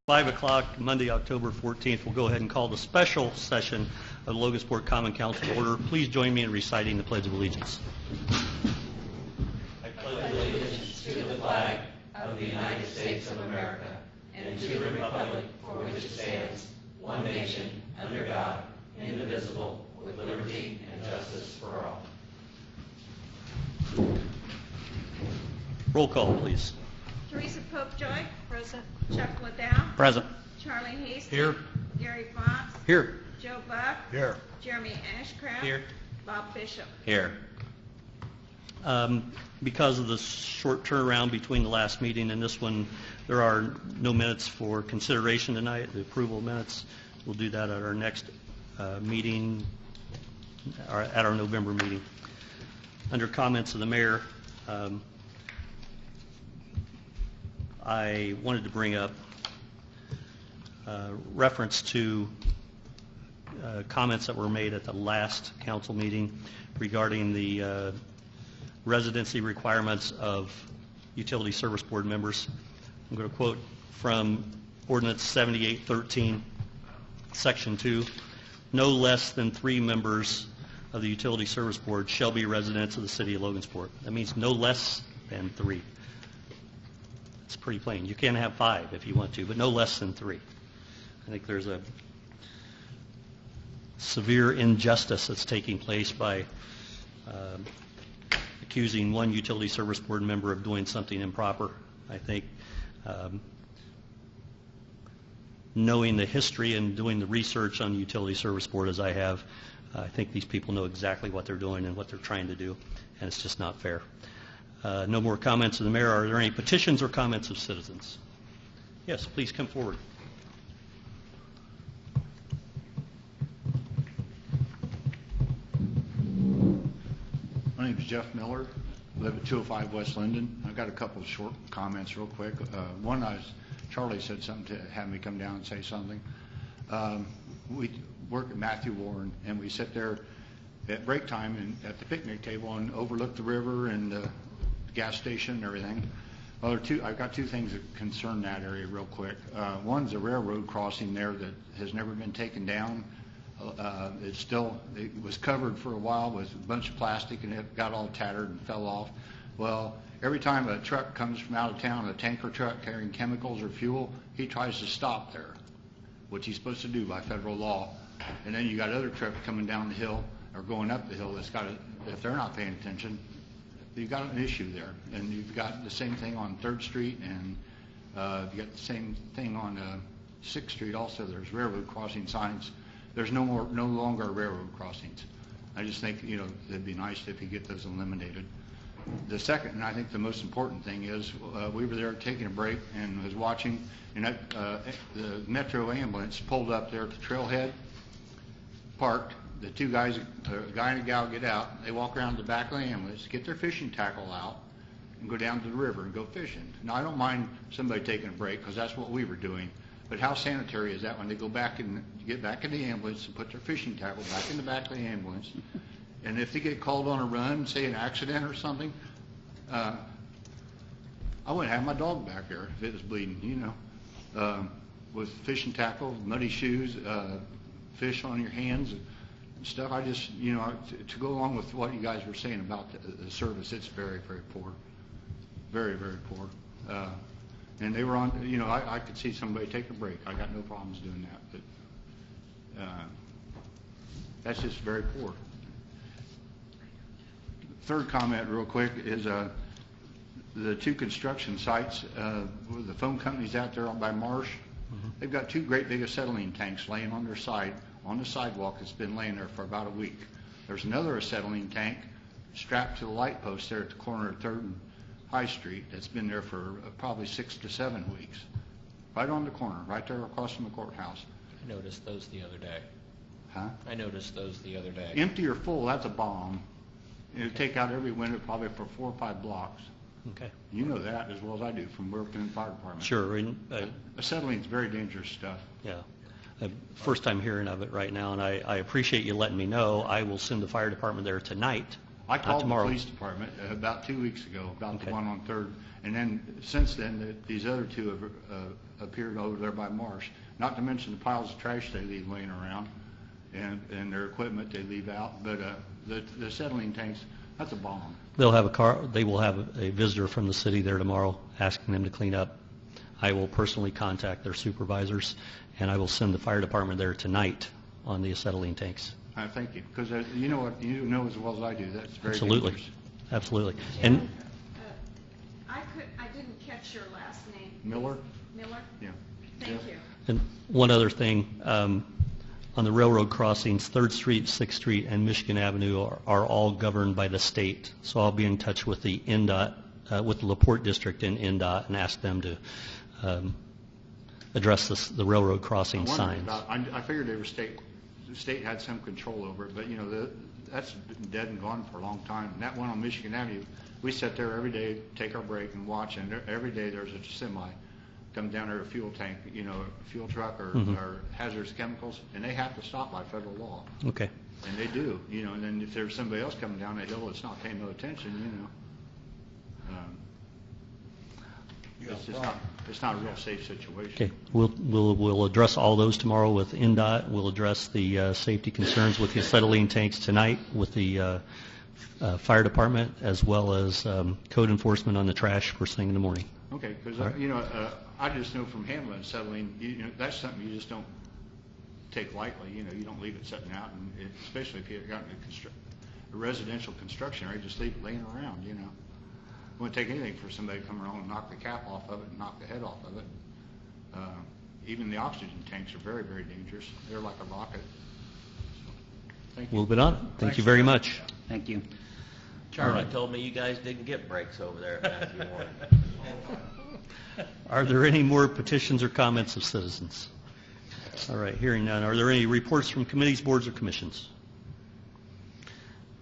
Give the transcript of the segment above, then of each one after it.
5 o'clock, Monday, October 14th. We'll go ahead and call the special session of the Logansport Common Council to order. Please join me in reciting the Pledge of Allegiance. I pledge allegiance to the flag of the United States of America and to the republic for which it stands, one nation, under God, indivisible, with liberty and justice for all. Roll call, please. Teresa Popejoy. Present. Chuck Liddell. Present. Charlie Hastings. Here. Gary Fox. Here. Joe Buck. Here. Jeremy Ashcraft. Here. Bob Bishop. Here. Because of the short turnaround between the last meeting and this one, there are no minutes for consideration tonight, the approval of minutes. We'll do that at our next meeting, or at our November meeting. Under comments of the mayor, I wanted to bring up reference to comments that were made at the last council meeting regarding the residency requirements of utility service board members. I'm going to quote from Ordinance 7813, Section 2. No less than 3 members of the utility service board shall be residents of the city of Logansport. That means no less than 3. It's pretty plain. You can have 5 if you want to, but no less than 3. I think there's a severe injustice that's taking place by accusing one utility service board member of doing something improper. I think knowing the history and doing the research on the utility service board as I have, I think these people know exactly what they're doing and what they're trying to do, and it's just not fair. No more comments of the mayor. Are there any petitions or comments of citizens? Yes, please come forward. My name is Jeff Miller. I live at 205 West Linden. I've got a couple of short comments real quick. One, Charlie said something to have me come down and say something. We work at Matthew Warren, and we sit there at break time and at the picnic table and overlook the river and the gas station and everything. Well, I've got 2 things that concern that area real quick. One's a railroad crossing there that has never been taken down. It was covered for a while with a bunch of plastic, and it got all tattered and fell off. Well, every time a truck comes from out of town, a tanker truck carrying chemicals or fuel, he tries to stop there, which he's supposed to do by federal law. And then you got other trucks coming down the hill or going up the hill that's got to, if they're not paying attention, you've got an issue there. And you've got the same thing on 3rd Street, and you've got the same thing on 6th Street also. There's railroad crossing signs. There's no longer railroad crossings. I just think, it'd be nice if you get those eliminated. The second, and I think the most important thing is, we were there taking a break and was watching, and the Metro ambulance pulled up there at the trailhead, parked. The 2 guys, a guy and a gal, get out. They walk around the back of the ambulance, get their fishing tackle out, and go down to the river and go fishing. Now, I don't mind somebody taking a break because that's what we were doing. But how sanitary is that when they go back and get back in the ambulance and put their fishing tackle back in the back of the ambulance? And if they get called on a run, say an accident or something, I wouldn't have my dog back there if it was bleeding, with fishing tackle, muddy shoes, fish on your hands and stuff. I just, to go along with what you guys were saying about the service, it's very, very poor. Very, very poor. And they were on, I could see somebody take a break. I got no problems doing that. But that's just very poor. Third comment real quick is the 2 construction sites, with the phone companies out there by Marsh. They've got 2 great big acetylene tanks laying on their side, on the sidewalk. That's been laying there for about a week. There's another acetylene tank strapped to the light post there at the corner of 3rd and High Street that's been there for probably 6 to 7 weeks. Right on the corner, right there across from the courthouse. I noticed those the other day. Huh? I noticed those the other day. Empty or full, that's a bomb. It'll take out every window probably for 4 or 5 blocks. Okay. You know that as well as I do from working in the fire department. Sure. Acetylene's very dangerous stuff. Yeah. First time hearing of it right now, and I appreciate you letting me know. I will send the fire department there tonight I called the tomorrow. police department about 2 weeks ago about Okay. the one on 3rd, and then since then, these other two have appeared over there by Marsh, not to mention the piles of trash they leave laying around and their equipment they leave out. But the acetylene tanks, that's a bomb. They'll have a car, they will have a visitor from the city there tomorrow asking them to clean up. I will personally contact their supervisors, and I will send the fire department there tonight on the acetylene tanks. Thank you, because you know what, you know as well as I do, that's very Absolutely. dangerous. Absolutely. Jim, And I didn't catch your last name. Miller? Miller? Yeah. Thank Yeah. you. And one other thing, on the railroad crossings, 3rd Street, 6th Street, and Michigan Avenue are all governed by the state. So I'll be in touch with the NDOT, with the LaPorte District and NDOT, and ask them to address the railroad crossing I wondered signs. I figured they were the state had some control over it, but you know, that's been dead and gone for a long time. And that one on Michigan Avenue, we sit there every day, take our break and watch, and every day there's a semi come down there, a fuel tank, you know, a fuel truck or hazardous chemicals, and they have to stop by federal law. Okay. And they do, you know, and then if there's somebody else coming down the hill that's not paying no attention, you know, it's not a real safe situation. Okay. We'll address all those tomorrow with NDOT. We'll address the safety concerns with the acetylene tanks tonight with the fire department, as well as code enforcement on the trash first thing in the morning. Okay, because, All right. you know, I just know from handling acetylene, you know, that's something you just don't take lightly. You know, you don't leave it sitting out, and especially if you've got a residential construction area, just leave it laying around, you know. It wouldn't take anything for somebody to come along and knock the cap off of it and knock the head off of it. Even the oxygen tanks are very, very dangerous. They're like a rocket. So, thank you. We'll be on it. Thank you very much. Thank you. Charlie told me you guys didn't get breaks over there at Matthew Warren. Are there any more petitions or comments of citizens? All right, hearing none. Are there any reports from committees, boards, or commissions?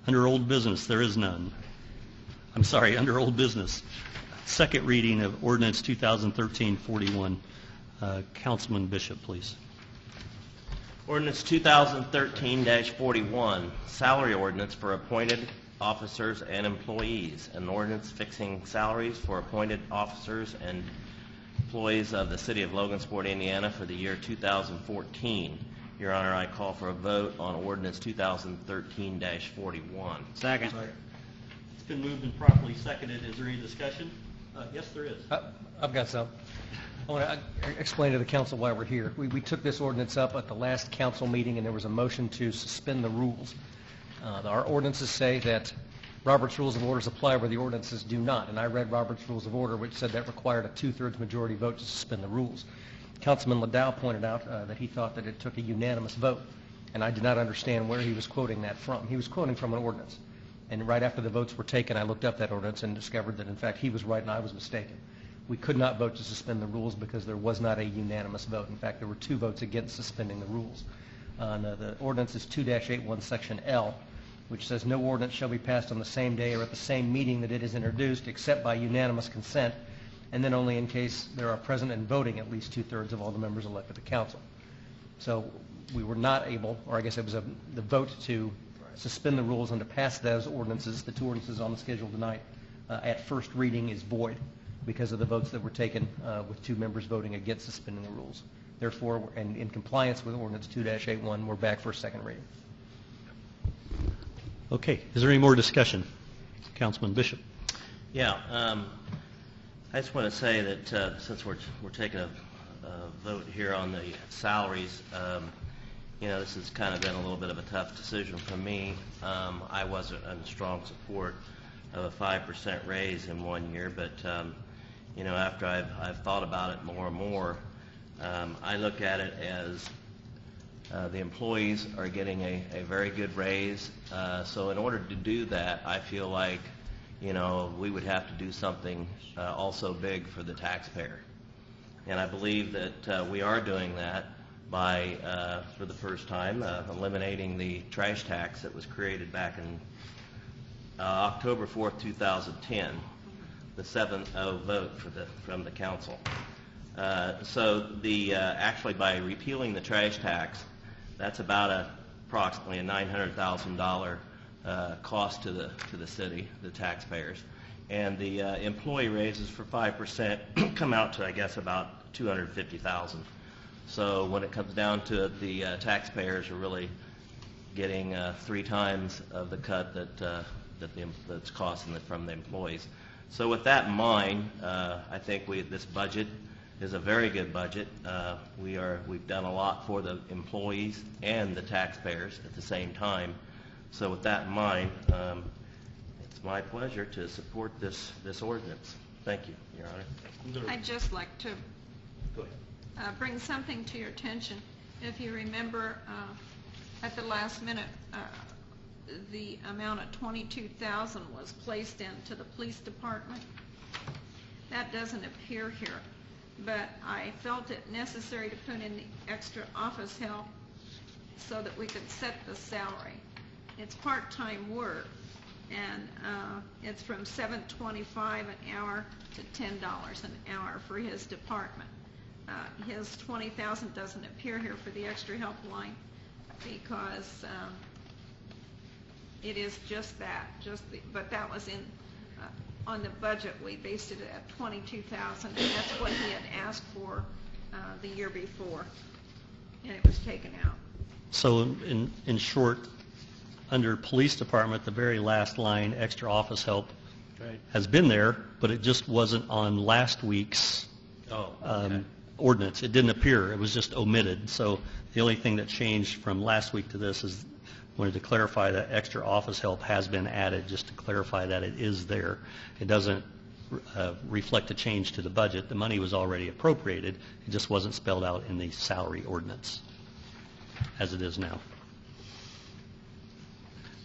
Under old business, there is none. I'm sorry, under old business. Second reading of ordinance 2013-41. Councilman Bishop, please. Ordinance 2013-41, salary ordinance for appointed officers and employees. An ordinance fixing salaries for appointed officers and employees of the city of Logansport, Indiana for the year 2014. Your Honor, I call for a vote on ordinance 2013-41. Second. It's been moved and properly seconded. Is there any discussion? Yes, there is. I've got some. I want to explain to the council why we're here. We took this ordinance up at the last council meeting, and there was a motion to suspend the rules. Our ordinances say that Robert's Rules of Orders apply where the ordinances do not, and I read Robert's Rules of Order, which said that required a 2/3 majority vote to suspend the rules. Councilman Liddell pointed out that he thought that it took a unanimous vote, and I did not understand where he was quoting that from. He was quoting from an ordinance, and right after the votes were taken, I looked up that ordinance and discovered that, in fact, he was right and I was mistaken. We could not vote to suspend the rules because there was not a unanimous vote. In fact, there were 2 votes against suspending the rules. The ordinance is 2-81 section L, which says no ordinance shall be passed on the same day or at the same meeting that it is introduced except by unanimous consent, and then only in case there are present and voting at least 2/3 of all the members elected to council. So we were not able, or I guess it was the vote to suspend the rules and to pass those ordinances, the 2 ordinances on the schedule tonight, at first reading is void because of the votes that were taken with 2 members voting against suspending the rules. Therefore, and in compliance with ordinance 2-81, we're back for a second reading. Okay. Is there any more discussion? Councilman Bishop. Yeah, I just want to say that since we're taking a vote here on the salaries, you know, this has kind of been a little bit of a tough decision for me. I wasn't in strong support of a 5% raise in 1 year, but you know, after I've thought about it more and more, I look at it as the employees are getting a very good raise. So in order to do that, I feel like, you know, we would have to do something also big for the taxpayer. And I believe that we are doing that by, for the first time, eliminating the trash tax that was created back in October 4th, 2010, the 7-0 vote from the council. So actually by repealing the trash tax, that's about approximately a $900,000 cost to the city, the taxpayers. And the employee raises for 5% come out to, I guess, about $250,000. So when it comes down to it, the taxpayers are really getting 3 times of the cut that's costing from the employees. So with that in mind, I think this budget is a very good budget. We've done a lot for the employees and the taxpayers at the same time. So with that in mind, it's my pleasure to support this ordinance. Thank you, Your Honor. I'd just like to Go ahead. bring something to your attention. If you remember, at the last minute, the amount of $22,000 was placed into the police department. That doesn't appear here, but I felt it necessary to put in the extra office help so that we could set the salary. It's part-time work, and it's from $7.25 an hour to $10 an hour for his department. His $20,000 doesn't appear here for the extra help line because it is just that. But that was in on the budget. We based it at $22,000, and that's what he had asked for the year before, and it was taken out. So in short, under police department, the very last line, extra office help, has been there, but it just wasn't on last week's ordinance. It didn't appear. It was just omitted. So the only thing that changed from last week to this is wanted to clarify that extra office help has been added, just to clarify that it is there. It doesn't reflect a change to the budget. The money was already appropriated. It just wasn't spelled out in the salary ordinance as it is now.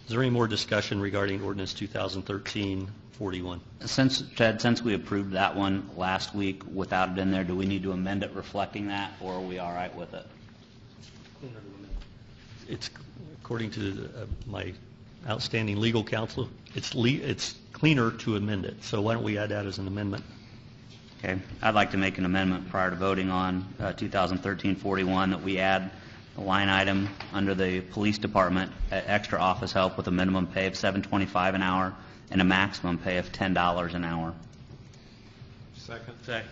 Is there any more discussion regarding ordinance 2013-41? Since we approved that one last week without it in there, do we need to amend it reflecting that, or are we all right with it? It's according to my outstanding legal counsel, it's cleaner to amend it. So why don't we add that as an amendment? Okay, I'd like to make an amendment prior to voting on 2013-41 that we add a line item under the police department at extra office help with a minimum pay of $7.25 an hour and a maximum pay of $10 an hour. Second.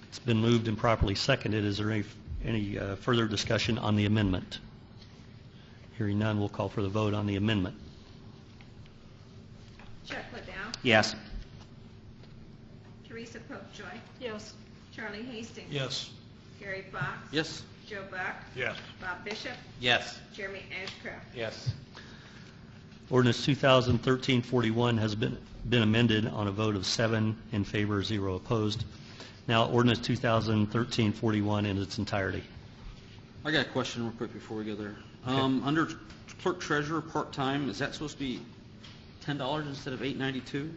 It's been moved and properly seconded. Is there any further discussion on the amendment? Hearing none, we'll call for the vote on the amendment. Chuck Liddell, Yes. Teresa Popejoy, Yes. Charlie Hastings. Yes. Gary Fox. Yes. Joe Buck. Yes. Bob Bishop. Yes. Jeremy Ashcraft. Yes. Ordinance 2013-41 has been amended on a vote of 7 in favor, 0 opposed. Now ordinance 2013-41 in its entirety. I got a question real quick before we go there. Under clerk treasurer part-time, is that supposed to be $10 instead of $8.92?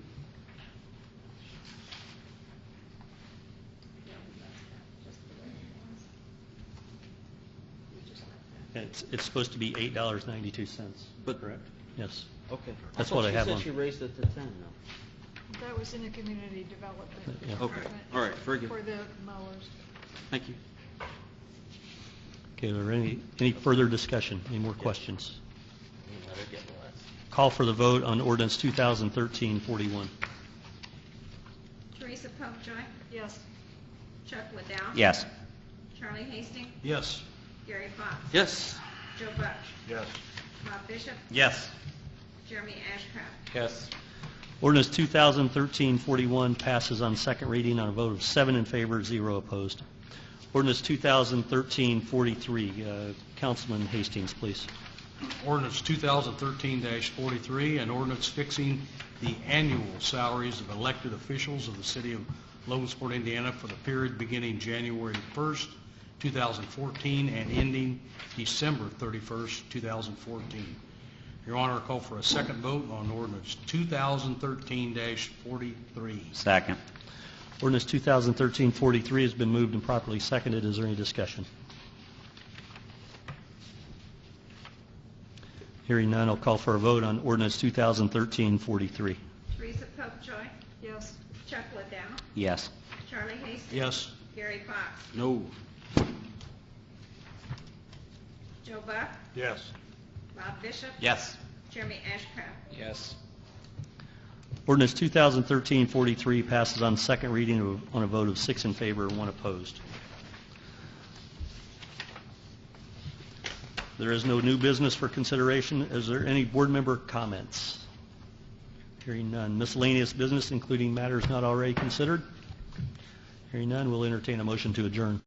It's supposed to be $8.92. But- correct? Yes. Okay. That's what I have She on. said she raised it to 10 now. That was in the community development Yeah. Okay, department. all right, very good. For the mowers. Thank you. Okay, are there any further discussion? Any more questions? Call for the vote on ordinance 2013-41. Teresa Popejoy, Yes. Chuck Liddell. Yes. Charlie Hastings. Yes. Gary Fox. Yes. Joe Buck. Yes. Bob Bishop. Yes. Jeremy Ashcraft. Yes. Ordinance 2013-41 passes on second reading on a vote of 7 in favor, 0 opposed. Ordinance 2013-43. Councilman Hastings, please. Ordinance 2013-43, an ordinance fixing the annual salaries of elected officials of the city of Logansport, Indiana for the period beginning January 1st, 2014 and ending December 31st, 2014. Your Honor, I call for a second vote on ordinance 2013-43. Second. Ordinance 2013-43 has been moved and properly seconded. Is there any discussion? Hearing none, I'll call for a vote on ordinance 2013-43. Teresa Popejoy, Yes. Chuck Liddell, Yes. Charlie Hastings. Yes. Gary Fox. No. Joe Buck. Yes. Bob Bishop. Yes. Jeremy Ashcraft. Yes. Ordinance 2013-43 passes on second reading on a vote of 6 in favor and 1 opposed. There is no new business for consideration. Is there any board member comments? Hearing none. Miscellaneous business, including matters not already considered? Hearing none, we'll entertain a motion to adjourn.